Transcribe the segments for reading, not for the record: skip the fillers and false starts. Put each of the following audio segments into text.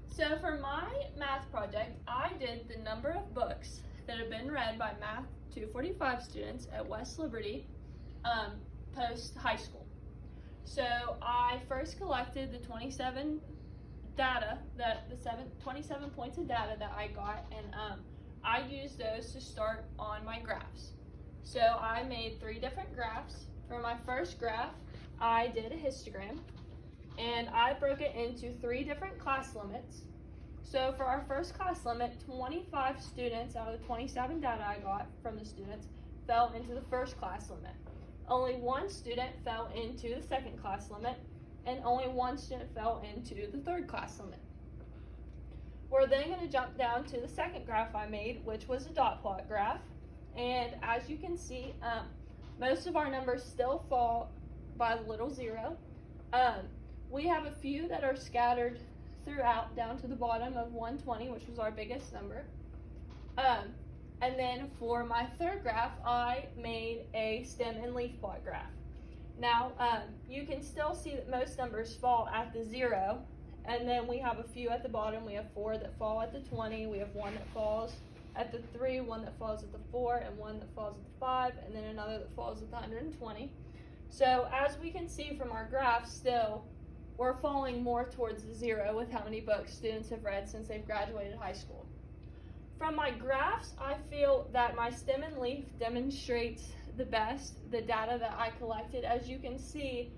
So for my math project, I did the number of books that have been read by Math 245 students at West Liberty post high school. So I first collected the 27 data, 27 points of data that I got, and I used those to start on my graphs. So I made 3 different graphs. For my first graph, I did a histogram, and I broke it into 3 different class limits. So for our first class limit, 25 students out of the 27 data I got from the students fell into the first class limit. Only 1 student fell into the second class limit, and only 1 student fell into the third class limit. We're then going to jump down to the second graph I made, which was a dot plot graph. And as you can see, most of our numbers still fall by the little 0. We have a few that are scattered throughout down to the bottom of 120, which was our biggest number. And then for my third graph, I made a stem and leaf plot graph. Now, you can still see that most numbers fall at the 0, and then we have a few at the bottom. We have 4 that fall at the 20, we have 1 that falls at the 3, 1 that falls at the 4, and 1 that falls at the 5, and then another that falls at the 120. So as we can see from our graph, still, we're falling more towards the 0 with how many books students have read since they've graduated high school. From my graphs, I feel that my stem and leaf demonstrates the best the data that I collected. As you can see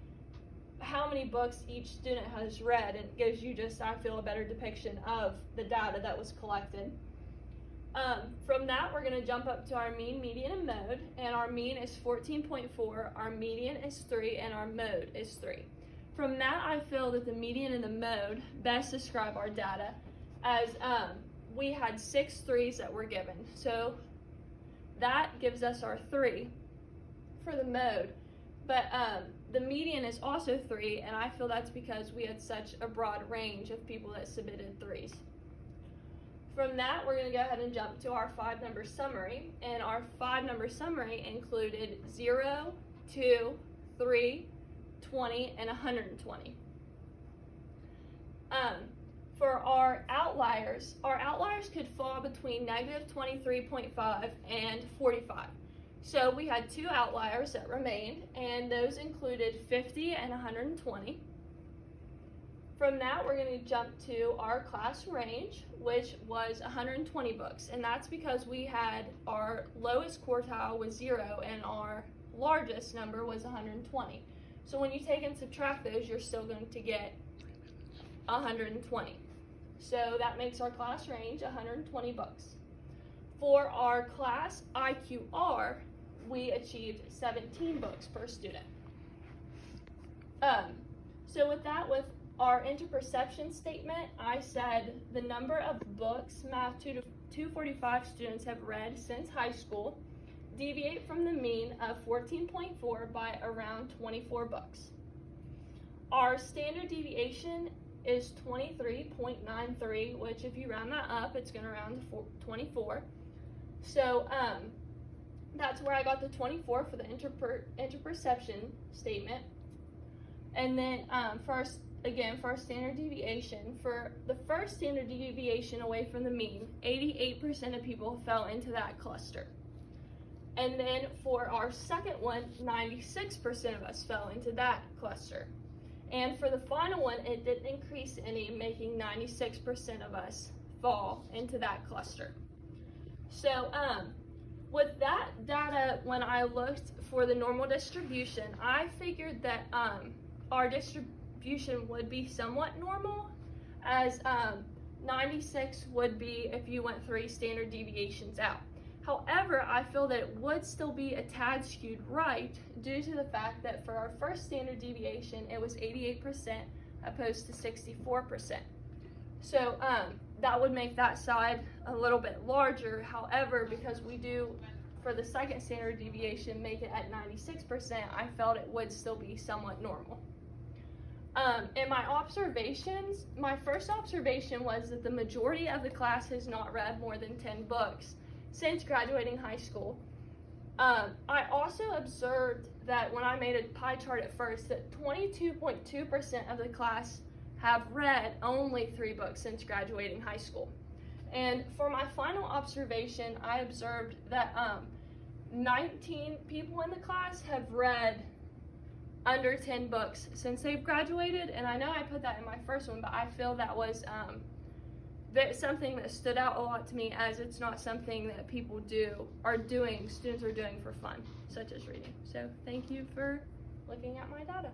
how many books each student has read, and it gives you just, I feel, a better depiction of the data that was collected. From that, we're going to jump up to our mean, median, and mode, and our mean is 14.4, our median is 3, and our mode is 3. From that, I feel that the median and the mode best describe our data, as we had 6 3s that were given. So that gives us our 3 for the mode. But the median is also 3, and I feel that's because we had such a broad range of people that submitted 3s. From that, we're going to go ahead and jump to our 5-number summary, and our 5-number summary included 0, 2, 3, 20, and 120. For our outliers could fall between negative 23.5 and 45. So we had 2 outliers that remained, and those included 50 and 120. From that, we're going to jump to our class range, which was 120 books, and that's because we had our lowest quartile was 0 and our largest number was 120. So when you take and subtract those, you're still going to get 120. So that makes our class range 120 books. For our class IQR, we achieved 17 books per student. So with our interperception statement, I said the number of books Math 245 students have read since high school deviate from the mean of 14.4 by around 24 books. Our standard deviation is 23.93, which if you round that up, it's going to round to 24. So that's where I got the 24 for the interperception statement. And then for our standard deviation, for the first standard deviation away from the mean, 88% of people fell into that cluster. And then for our second one, 96% of us fell into that cluster. And for the final one, it didn't increase any, making 96% of us fall into that cluster. So with that data, when I looked for the normal distribution, I figured that our distribution would be somewhat normal, as 96 would be if you went 3 standard deviations out. However, I feel that it would still be a tad skewed right due to the fact that for our first standard deviation, it was 88% opposed to 64%. So that would make that side a little bit larger. However, because we do, for the second standard deviation, make it at 96%, I felt it would still be somewhat normal. In my observations, my first observation was that the majority of the class has not read more than 10 books since graduating high school. I also observed that when I made a pie chart at first, that 22.2% of the class have read only 3 books since graduating high school. And for my final observation, I observed that 19 people in the class have read under 10 books since they've graduated. And I know I put that in my first one, but I feel that was something that stood out a lot to me, as it's not something that people students are doing for fun, such as reading. So thank you for looking at my data.